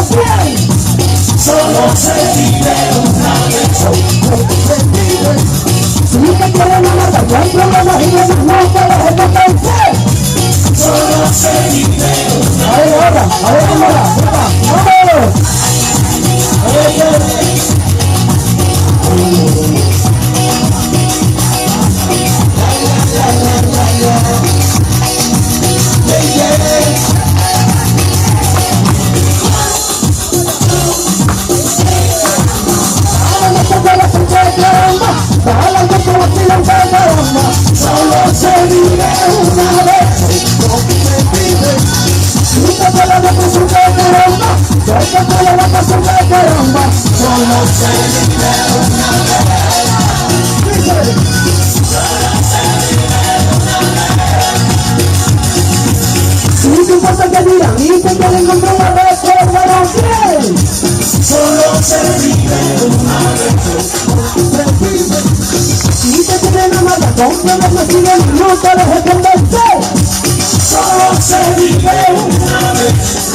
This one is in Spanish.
100. Solo se vive una vez. Si te quieres enamorar, no hay problema y no puedes encontrarse. Solo se vive una vez. A ver, ahora, vámonos. Solo se vive una vez. Si te quieres la pasión de caramba, si te quieres la pasión de caramba, solo se vive una vez. Solo se vive una vez. Si te importa que digan y te quieren encontrar una vez, pero bien. Solo se vive una vez. Si te quieren amar, compra los siguen, no te dejes convencer. Solo se vive una vez.